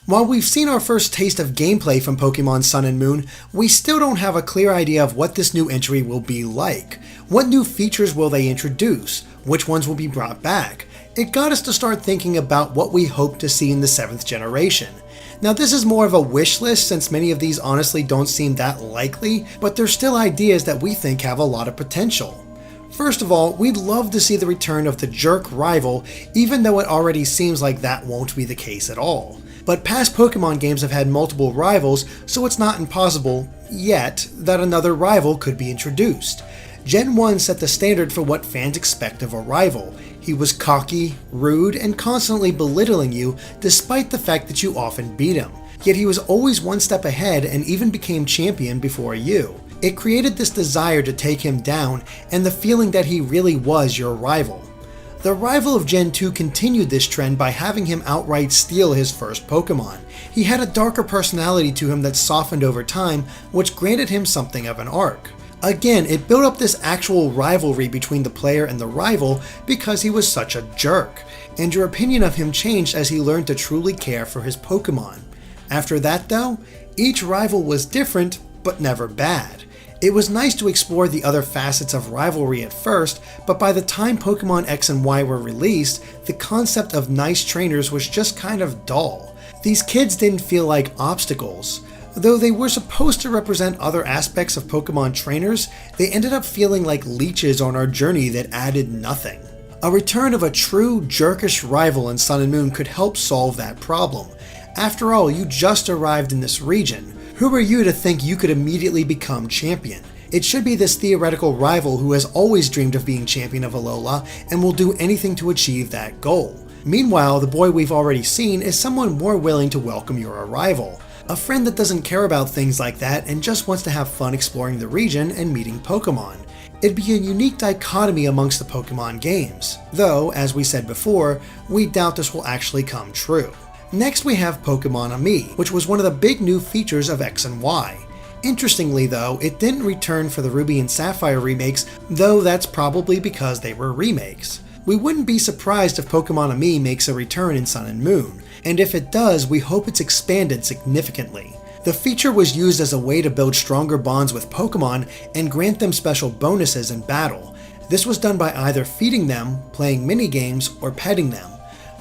While we've seen our first taste of gameplay from Pokémon Sun and Moon, we still don't have a clear idea of what this new entry will be like. What new features will they introduce? Which ones will be brought back? It got us to start thinking about what we hope to see in the 7th generation. Now this is more of a wish list since many of these honestly don't seem that likely, but they're still ideas that we think have a lot of potential. First of all, we'd love to see the return of the jerk rival, even though it already seems like that won't be the case at all. But past Pokemon games have had multiple rivals, so it's not impossible, yet, that another rival could be introduced. Gen 1 set the standard for what fans expect of a rival. He was cocky, rude, and constantly belittling you despite the fact that you often beat him. Yet he was always one step ahead and even became champion before you. It created this desire to take him down and the feeling that he really was your rival. The rival of Gen 2 continued this trend by having him outright steal his first Pokemon. He had a darker personality to him that softened over time, which granted him something of an arc. Again, it built up this actual rivalry between the player and the rival because he was such a jerk, and your opinion of him changed as he learned to truly care for his Pokemon. After that though, each rival was different, but never bad. It was nice to explore the other facets of rivalry at first, but by the time Pokemon X and Y were released, the concept of nice trainers was just kind of dull. These kids didn't feel like obstacles. Though they were supposed to represent other aspects of Pokemon trainers, they ended up feeling like leeches on our journey that added nothing. A return of a true jerkish rival in Sun and Moon could help solve that problem. After all, you just arrived in this region. Who are you to think you could immediately become champion? It should be this theoretical rival who has always dreamed of being champion of Alola and will do anything to achieve that goal. Meanwhile, the boy we've already seen is someone more willing to welcome your arrival. A friend that doesn't care about things like that and just wants to have fun exploring the region and meeting Pokemon. It'd be a unique dichotomy amongst the Pokemon games, though, as we said before, we doubt this will actually come true. Next we have Pokémon Ami, which was one of the big new features of X and Y. Interestingly though, it didn't return for the Ruby and Sapphire remakes, though that's probably because they were remakes. We wouldn't be surprised if Pokémon Ami makes a return in Sun and Moon, and if it does, we hope it's expanded significantly. The feature was used as a way to build stronger bonds with Pokemon and grant them special bonuses in battle. This was done by either feeding them, playing minigames, or petting them.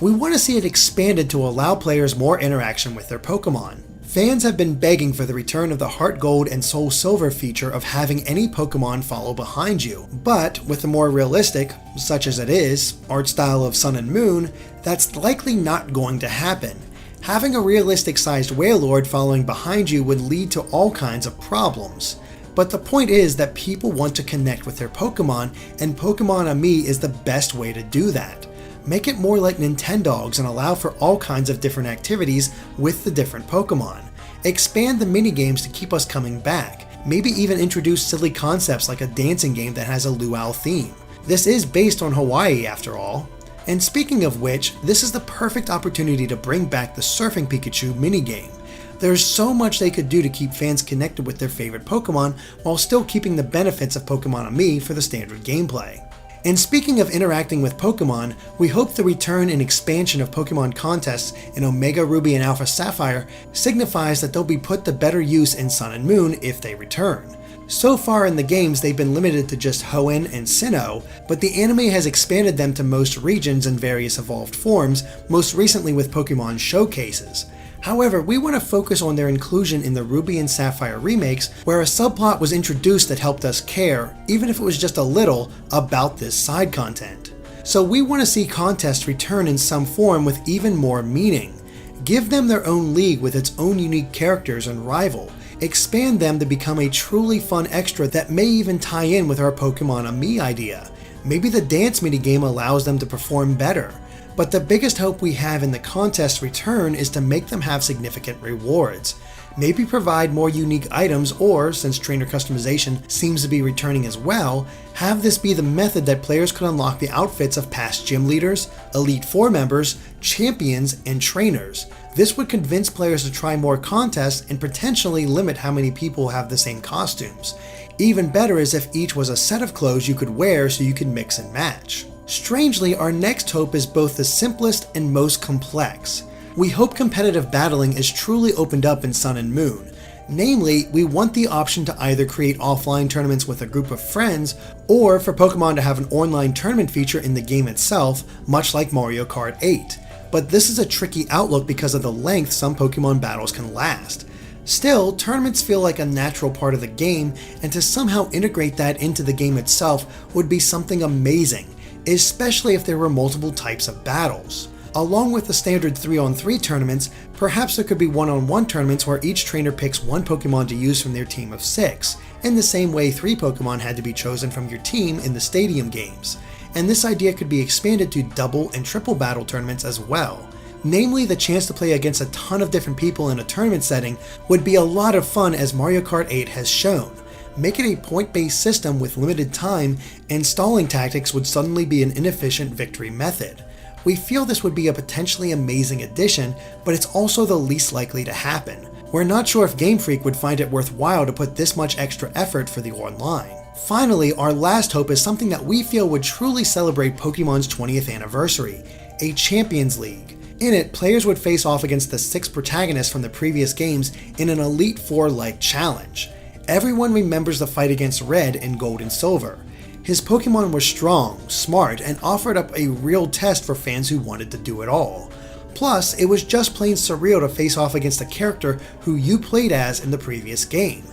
We want to see it expanded to allow players more interaction with their Pokemon. Fans have been begging for the return of the Heart Gold and Soul Silver feature of having any Pokemon follow behind you, but with the more realistic, such as it is, art style of Sun and Moon, that's likely not going to happen. Having a realistic sized Wailord following behind you would lead to all kinds of problems. But the point is that people want to connect with their Pokemon, and Pokémon Ami is the best way to do that. Make it more like Nintendogs and allow for all kinds of different activities with the different Pokemon. Expand the minigames to keep us coming back. Maybe even introduce silly concepts like a dancing game that has a luau theme. This is based on Hawaii after all. And speaking of which, this is the perfect opportunity to bring back the Surfing Pikachu minigame. There's so much they could do to keep fans connected with their favorite Pokemon while still keeping the benefits of Pokemon Ami for the standard gameplay. And speaking of interacting with Pokemon, we hope the return and expansion of Pokemon contests in Omega Ruby and Alpha Sapphire signifies that they'll be put to better use in Sun and Moon if they return. So far in the games they've been limited to just Hoenn and Sinnoh, but the anime has expanded them to most regions in various evolved forms, most recently with Pokemon showcases. However, we want to focus on their inclusion in the Ruby and Sapphire remakes, where a subplot was introduced that helped us care, even if it was just a little, about this side content. So we want to see contests return in some form with even more meaning. Give them their own league with its own unique characters and rival. Expand them to become a truly fun extra that may even tie in with our Pokemon Ami idea. Maybe the dance minigame allows them to perform better. But the biggest hope we have in the contest return is to make them have significant rewards. Maybe provide more unique items, or, since trainer customization seems to be returning as well, have this be the method that players could unlock the outfits of past gym leaders, Elite Four members, champions, and trainers. This would convince players to try more contests and potentially limit how many people have the same costumes. Even better is if each was a set of clothes you could wear so you could mix and match. Strangely, our next hope is both the simplest and most complex. We hope competitive battling is truly opened up in Sun and Moon. Namely, we want the option to either create offline tournaments with a group of friends, or for Pokemon to have an online tournament feature in the game itself, much like Mario Kart 8. But this is a tricky outlook because of the length some Pokemon battles can last. Still, tournaments feel like a natural part of the game, and to somehow integrate that into the game itself would be something amazing, especially if there were multiple types of battles. Along with the standard 3-on-3 tournaments, perhaps there could be 1-on-1 tournaments where each trainer picks one Pokemon to use from their team of 6, in the same way 3 Pokemon had to be chosen from your team in the stadium games. And this idea could be expanded to double and triple battle tournaments as well. Namely, the chance to play against a ton of different people in a tournament setting would be a lot of fun, as Mario Kart 8 has shown. Make it a point-based system with limited time, and stalling tactics would suddenly be an inefficient victory method. We feel this would be a potentially amazing addition, but it's also the least likely to happen. We're not sure if Game Freak would find it worthwhile to put this much extra effort for the online. Finally, our last hope is something that we feel would truly celebrate Pokemon's 20th anniversary, a Champions League. In it, players would face off against the 6 protagonists from the previous games in an Elite Four-like challenge. Everyone remembers the fight against Red in Gold and Silver. His Pokemon were strong, smart, and offered up a real test for fans who wanted to do it all. Plus, it was just plain surreal to face off against a character who you played as in the previous game.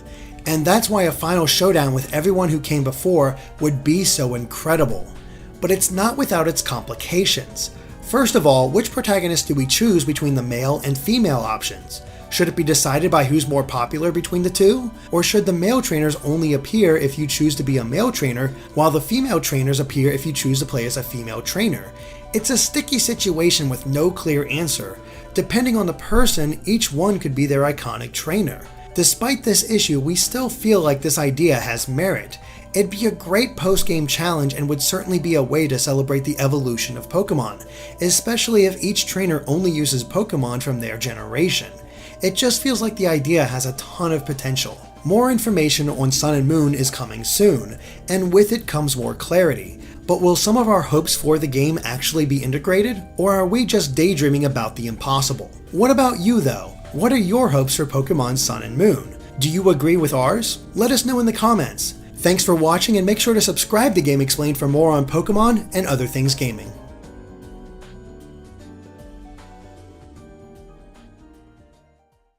And that's why a final showdown with everyone who came before would be so incredible. But it's not without its complications. First of all, which protagonist do we choose between the male and female options? Should it be decided by who's more popular between the two? Or should the male trainers only appear if you choose to be a male trainer, while the female trainers appear if you choose to play as a female trainer? It's a sticky situation with no clear answer. Depending on the person, each one could be their iconic trainer. Despite this issue, we still feel like this idea has merit. It'd be a great post-game challenge and would certainly be a way to celebrate the evolution of Pokemon, especially if each trainer only uses Pokemon from their generation. It just feels like the idea has a ton of potential. More information on Sun and Moon is coming soon, and with it comes more clarity. But will some of our hopes for the game actually be integrated, or are we just daydreaming about the impossible? What about you though? What are your hopes for Pokemon Sun and Moon? Do you agree with ours? Let us know in the comments. Thanks for watching, and make sure to subscribe to Game Explained for more on Pokemon and other things gaming.